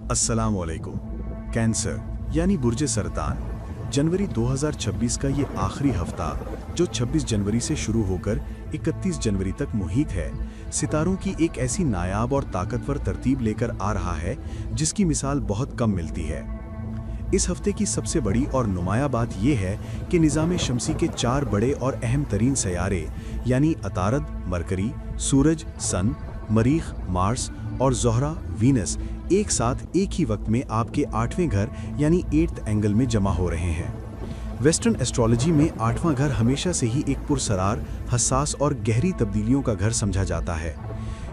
अस्सलाम वालेकुम। कैंसर यानी बुर्ज सरतान, जनवरी 2026 का ये आखिरी हफ्ता जो 26 जनवरी से शुरू होकर 31 जनवरी तक मुहित है, सितारों की एक ऐसी नायाब और ताकतवर तरतीब लेकर आ रहा है जिसकी मिसाल बहुत कम मिलती है। इस हफ्ते की सबसे बड़ी और नुमाया बात यह है कि निज़ाम शमसी के 4 बड़े और अहम तरीन सैयारे यानी अतारद, मरकरी, सूरज, सन, मरीख, मार्स और ज़ोहरा, वीनस एक साथ एक ही वक्त में आपके 8वें घर यानी 8th एंगल में जमा हो रहे हैं। वेस्टर्न एस्ट्रोलॉजी में 8वां घर हमेशा से ही एक पुरसरार, हसास और गहरी तब्दीलियों का घर समझा जाता है।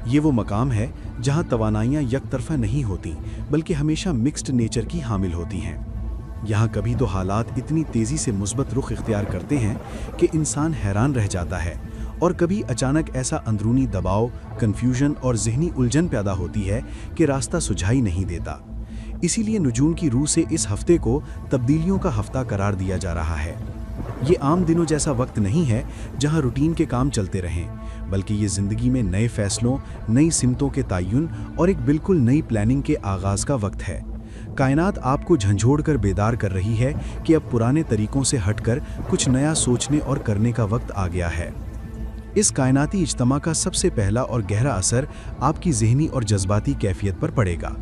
ये वो मकाम है जहां तवानाइयां यकतरफा नहीं होती बल्कि हमेशा मिक्स्ड नेचर की हामिल होती हैं। यहाँ कभी तो हालात इतनी तेज़ी से मुस्बत रुख इख्तियार करते हैं कि इंसान हैरान रह जाता है, और कभी अचानक ऐसा अंदरूनी दबाव, कन्फ्यूजन और ज़हनी उलझन पैदा होती है कि रास्ता सुझाई नहीं देता। इसीलिए नुजूम की रूह से इस हफ्ते को तब्दीलियों का हफ्ता करार दिया जा रहा है। ये आम दिनों जैसा वक्त नहीं है जहां रूटीन के काम चलते रहें, बल्कि ये ज़िंदगी में नए फैसलों, नई सिमतों के तयन और एक बिल्कुल नई प्लानिंग के आगाज़ का वक्त है। कायनात आपको झंझोड़ कर बेदार कर रही है कि अब पुराने तरीकों से हटकर कुछ नया सोचने और करने का वक्त आ गया है। इस कायनाती इज्तमा का सबसे पहला और गहरा असर आपकी ज़हनी और जज्बाती कैफियत पर पड़ेगा।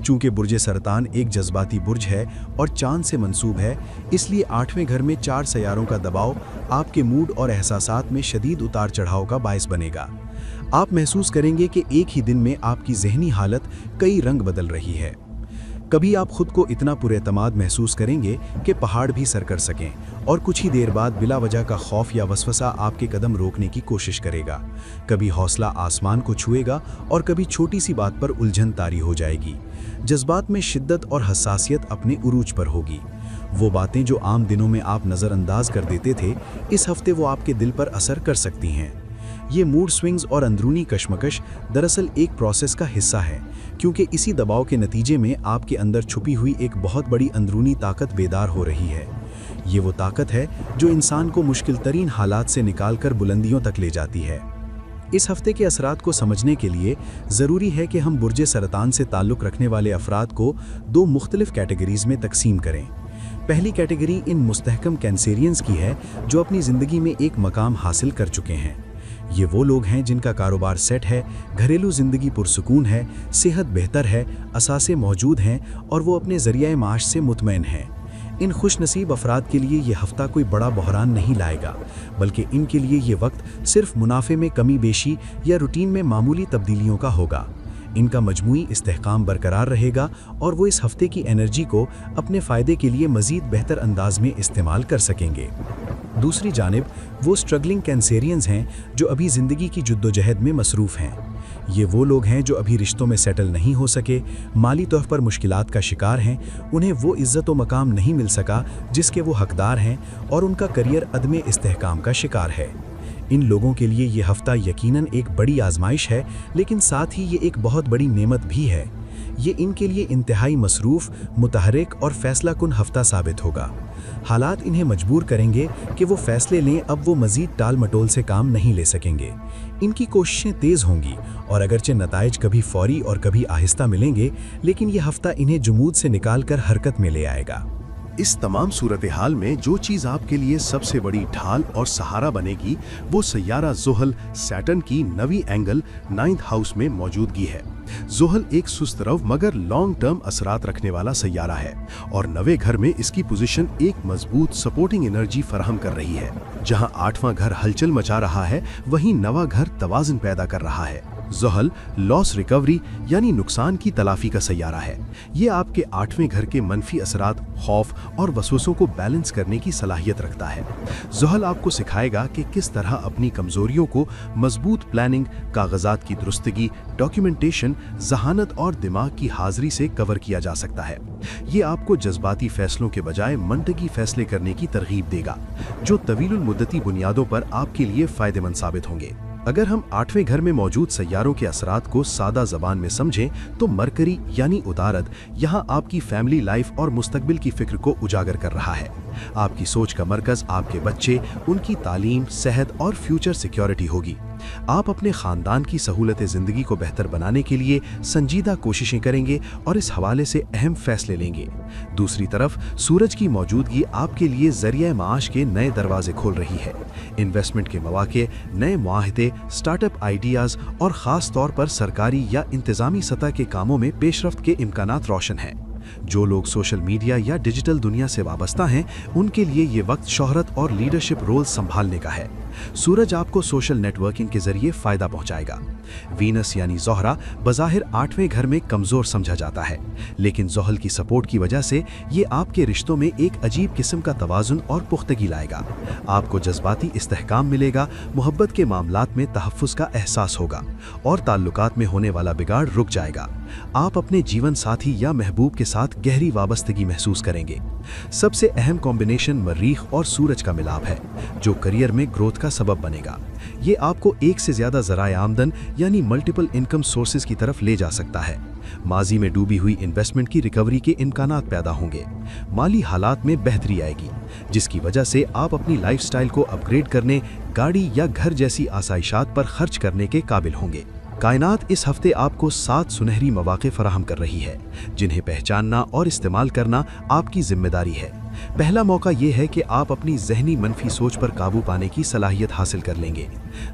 चूंकि बुर्ज सरतान एक जज्बाती बुर्ज है और चांद से मंसूब है, इसलिए 8वें घर में 4 सैयारों का दबाव आपके मूड और एहसासात में शदीद उतार चढ़ाव का बायस बनेगा। आप महसूस करेंगे कि एक ही दिन में आपकी ज़हनी हालत कई रंग बदल रही है। कभी आप खुद को इतना पुरएतमाद महसूस करेंगे कि पहाड़ भी सर कर सकें, और कुछ ही देर बाद बिला वजह का खौफ या वसवसा आपके कदम रोकने की कोशिश करेगा। कभी हौसला आसमान को छुएगा और कभी छोटी सी बात पर उलझन तारी हो जाएगी। जज्बात में शिद्दत और हसासियत अपने उरूज पर होगी। वो बातें जो आम दिनों में आप नज़रअंदाज कर देते थे, इस हफ्ते वो आपके दिल पर असर कर सकती हैं। ये मूड स्विंग्स और अंदरूनी कशमकश दरअसल एक प्रोसेस का हिस्सा है, क्योंकि इसी दबाव के नतीजे में आपके अंदर छुपी हुई एक बहुत बड़ी अंदरूनी ताकत बेदार हो रही है। ये वो ताकत है जो इंसान को मुश्किल तरीन हालात से निकालकर बुलंदियों तक ले जाती है। इस हफ्ते के असरात को समझने के लिए ज़रूरी है कि हम बुर्ज सरतान से ताल्लुक़ रखने वाले अफराद को 2 मुख्तलिफ कैटेगरीज़ में तकसीम करें। पहली कैटेगरी इन मुस्तहकम कैंसेरियंस की है जो अपनी ज़िंदगी में एक मकाम हासिल कर चुके हैं। ये वो लोग हैं जिनका कारोबार सेट है, घरेलू ज़िंदगी पुरसुकून है, सेहत बेहतर है, असासे मौजूद हैं और वो अपने ज़रिए माश से मुतमईन हैं। इन खुशनसीब अफराद के लिए ये हफ़्ता कोई बड़ा बहरान नहीं लाएगा, बल्कि इनके लिए ये वक्त सिर्फ मुनाफे में कमी बेशी या रूटीन में मामूली तब्दीलियों का होगा। इनका मजमूई इस्तेहकाम बरकरार रहेगा और वो इस हफ्ते की एनर्जी को अपने फ़ायदे के लिए मज़ीद बेहतर अंदाज में इस्तेमाल कर सकेंगे। दूसरी जानिब वो स्ट्रगलिंग कैंसेरियंस हैं जो अभी ज़िंदगी की जुद्दोजहद में मसरूफ़ हैं। ये वो लोग हैं जो अभी रिश्तों में सेटल नहीं हो सके, माली तौर पर मुश्किलात का शिकार हैं, उन्हें वो इज़्ज़त व मकाम नहीं मिल सका जिसके वो हकदार हैं, और उनका करियर अदम इस्तेहकाम का शिकार है। इन लोगों के लिए ये हफ्ता यकीनन एक बड़ी आजमाइश है, लेकिन साथ ही ये एक बहुत बड़ी नेमत भी है। ये इनके लिए इंतहाई मसरूफ़, मुतहरिक और फैसला कुन हफ्ता साबित होगा। हालात इन्हें मजबूर करेंगे कि वो फैसले लें, अब वो मज़ीद टाल मटोल से काम नहीं ले सकेंगे। इनकी कोशिशें तेज़ होंगी और अगरचे नताइज कभी फौरी और कभी आहिस्ता मिलेंगे, लेकिन ये हफ्ता इन्हें जुमूद से निकाल कर हरकत में ले आएगा। इस तमाम सूरत हाल में जो चीज़ आपके लिए सबसे बड़ी ढाल और सहारा बनेगी, वो सैयारा ज़ुहल सैटर्न की नवी एंगल 9th हाउस में मौजूदगी है। ज़ुहल एक सुस्त रव मगर लॉन्ग टर्म असरात रखने वाला सैयारा है, और नवे घर में इसकी पोजीशन एक मजबूत सपोर्टिंग एनर्जी फराहम कर रही है। जहां 8वां घर हलचल मचा रहा है, वहीं नवा घर तवाज़ुन पैदा कर रहा है। ज़ुहल लॉस रिकवरी यानी नुकसान की तलाफी का सैयारा है। ये आपके 8वें घर के मनफी असरात, खौफ और वसवसों को बैलेंस करने की सलाहियत रखता है। ज़ुहल आपको सिखाएगा कि किस तरह अपनी कमज़ोरियों को मजबूत प्लानिंग, कागजात की दुरुस्तगी, डॉक्यूमेंटेशन, जहानत और दिमाग की हाजिरी से कवर किया जा सकता है। ये आपको जज्बाती फैसलों के बजाय मंतकी फैसले करने की तरगीब देगा, जो तवीलुल मुद्दती बुनियादों पर आपके लिए फ़ायदेमंद साबित होंगे। अगर हम 8वें घर में मौजूद सैयारों के असरात को सादा ज़बान में समझें तो मरकरी यानी उतारद यहाँ आपकी फैमिली लाइफ और मुस्तकबिल की फ़िक्र को उजागर कर रहा है। आपकी सोच का मरकज आपके बच्चे, उनकी तालीम, सेहत और फ्यूचर सिक्योरिटी होगी। आप अपने खानदान की सहूलत ज़िंदगी को बेहतर बनाने के लिए संजीदा कोशिशें करेंगे और इस हवाले से अहम फैसले लेंगे। दूसरी तरफ सूरज की मौजूदगी आपके लिए ज़रिया माश के नए दरवाजे खोल रही है। इन्वेस्टमेंट के मौके, नए मुआहदे, स्टार्टअप आइडियाज़ और ख़ास तौर पर सरकारी या इंतज़ामी सतह के कामों में पेशरफ्त के इम्कानात रोशन हैं। जो लोग सोशल मीडिया या डिजिटल दुनिया से वाबस्ता हैं, उनके लिए ये वक्त शोहरत और लीडरशिप रोल संभालने का है। सूरज आपको सोशल नेटवर्किंग के जरिए फायदा पहुंचाएगा। वीनस यानी ज़ोहरा बज़ाहिर 8वें घर में कमज़ोर समझा जाता है, लेकिन ज़ोहल की सपोर्ट की वजह से ये आपके रिश्तों में एक अजीब किस्म का तवाज़ुन और पुख्तगी लाएगा। आपको जज्बाती इस्तेहकाम मिलेगा, मोहब्बत के मामलात में तहफ़्फ़ुज़ का एहसास होगा और ताल्लुकात में होने वाला बिगाड़ रुक जाएगा। आप अपने जीवन साथी या महबूब के साथ गहरी वाबस्तगी महसूस करेंगे। सबसे अहम कॉम्बिनेशन मरीख और सूरज का मिलाप है, जो करियर में ग्रोथ का सबब बनेगा। ये आपको एक से ज़्यादा ज़राए आमदन यानी मल्टीपल इनकम सोर्सेज की तरफ ले जा सकता है। माजी में डूबी हुई इन्वेस्टमेंट की रिकवरी के इम्कानात पैदा होंगे। माली हालात में बेहतरी आएगी, जिसकी वजह से आप अपनी लाइफस्टाइल को अपग्रेड करने, गाड़ी या घर जैसी आसाइशात पर खर्च करने के काबिल होंगे। कायनात इस हफ्ते आपको 7 सुनहरी मौके फराहम कर रही है, जिन्हें पहचानना और इस्तेमाल करना आपकी जिम्मेदारी है। पहला मौका ये है कि आप अपनी जहनी मनफी सोच पर काबू पाने की सलाहियत हासिल कर लेंगे।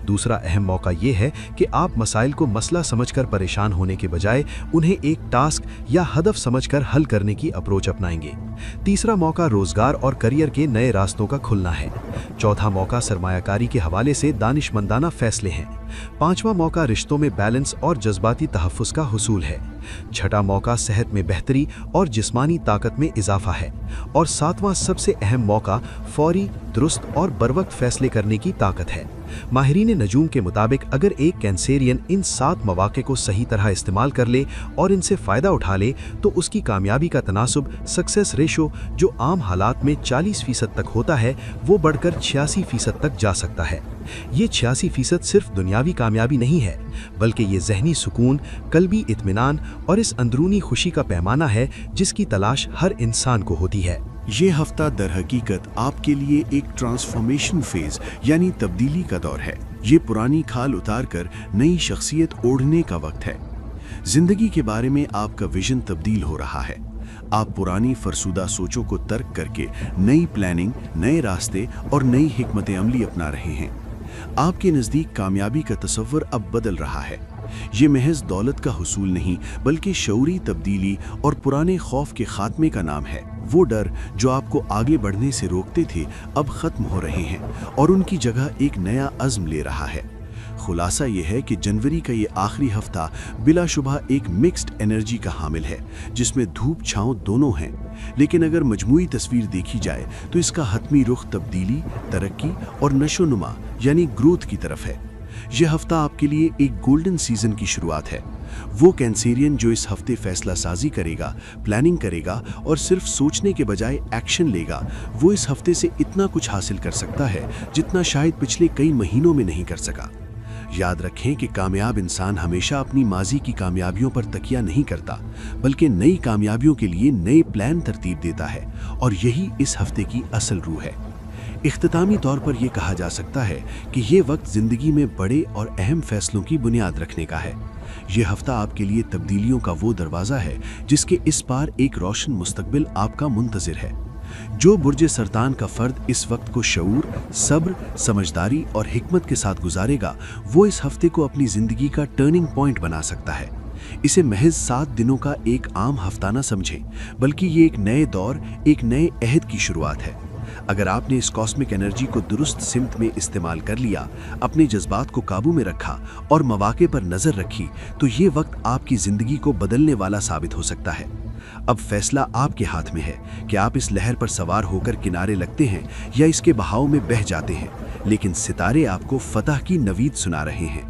दूसरा अहम मौका ये है कि आप मसाइल को मसला समझकर परेशान होने के बजाय उन्हें एक टास्क या हदफ समझकर हल करने की अप्रोच अपनाएंगे। तीसरा मौका रोजगार और करियर के नए रास्तों का खुलना है। चौथा मौका सरमायाकारी के हवाले से दानिशमंदाना फैसले हैं। पांचवा मौका रिश्तों में बैलेंस और जज्बाती तहफ़्फ़ुज़ का हुसूल है। छठा मौका सेहत में बेहतरी और जिस्मानी ताकत में इजाफा है। और सातवां सबसे अहम मौका फौरी, दुरुस्त और बरवक्त फैसले करने की ताकत है। माहिरीन नजूम के मुताबिक अगर एक कैंसेरियन इन 7 मौके को सही तरह इस्तेमाल कर ले और इनसे फ़ायदा उठा ले, तो उसकी कामयाबी का तनासुब, सक्सेस रेशो, जो आम हालात में 40% तक होता है, वो बढ़कर 86% तक जा सकता है। ये 86% सिर्फ दुनियावी कामयाबी नहीं है, बल्कि ये जहनी सुकून, कल्बी इत्मीनान और इस अंदरूनी खुशी का पैमाना है जिसकी तलाश हर इंसान को होती है। ये हफ्ता दर हकीकत आपके लिए एक ट्रांसफॉर्मेशन फेज यानी तब्दीली का दौर है। ये पुरानी खाल उतार कर नई शख्सियत ओढ़ने का वक्त है। जिंदगी के बारे में आपका विजन तब्दील हो रहा है। आप पुरानी फरसुदा सोचों को तर्क करके नई प्लानिंग, नए रास्ते और नई हिकमत अमली अपना रहे हैं। आपके नज़दीक कामयाबी का तसव्वुर अब बदल रहा है। ये महज दौलत का हुसूल नहीं, बल्कि शऊरी तब्दीली और पुराने खौफ के खात्मे का नाम है। वो डर जो आपको आगे बढ़ने से रोकते थे, अब ख़त्म हो रहे हैं और उनकी जगह एक नया अज़्म ले रहा है। खुलासा ये है कि जनवरी का ये आखिरी हफ्ता बिलाशुबह एक मिक्स्ड एनर्जी का हामिल है, जिसमें धूप छांव दोनों हैं। लेकिन अगर मजमूई तस्वीर देखी जाए तो इसका हतमी रुख तब्दीली, तरक्की और नशोनुमा यानी ग्रोथ की तरफ है। यह हफ्ता आपके लिए एक गोल्डन सीजन की शुरुआत है। वो कैंसेरियन जो इस हफ्ते फैसला साजी करेगा, प्लानिंग करेगा और सिर्फ सोचने के बजाय एक्शन लेगा, वो इस हफ्ते से इतना कुछ हासिल कर सकता है जितना शायद पिछले कई महीनों में नहीं कर सका। याद रखें कि कामयाब इंसान हमेशा अपनी माजी की कामयाबियों पर तकिया नहीं करता, बल्कि नई कामयाबियों के लिए नए प्लान तरतीब देता है, और यही इस हफ्ते की असल रूह है। इख्तितामी तौर पर यह कहा जा सकता है कि ये वक्त जिंदगी में बड़े और अहम फैसलों की बुनियाद रखने का है। यह हफ्ता आपके लिए तब्दीलियों का वो दरवाज़ा है जिसके इस पार एक रोशन मुस्तकबिल आपका मुंतज़िर है। जो बुर्जे सरतान का फ़र्द इस वक्त को शऊर, सब्र, समझदारी और हिकमत के साथ गुजारेगा, वो इस हफ्ते को अपनी ज़िंदगी का टर्निंग पॉइंट बना सकता है। इसे महज 7 दिनों का एक आम हफ्ता न समझें, बल्कि ये एक नए दौर, एक नए अहद की शुरुआत है। अगर आपने इस कॉस्मिक एनर्जी को दुरुस्त सिमत में इस्तेमाल कर लिया, अपने जज्बात को काबू में रखा और मौके पर नज़र रखी, तो ये वक्त आपकी ज़िंदगी को बदलने वाला साबित हो सकता है। अब फैसला आपके हाथ में है कि आप इस लहर पर सवार होकर किनारे लगते हैं या इसके बहाव में बह जाते हैं, लेकिन सितारे आपको फतह की नवीद सुना रहे हैं।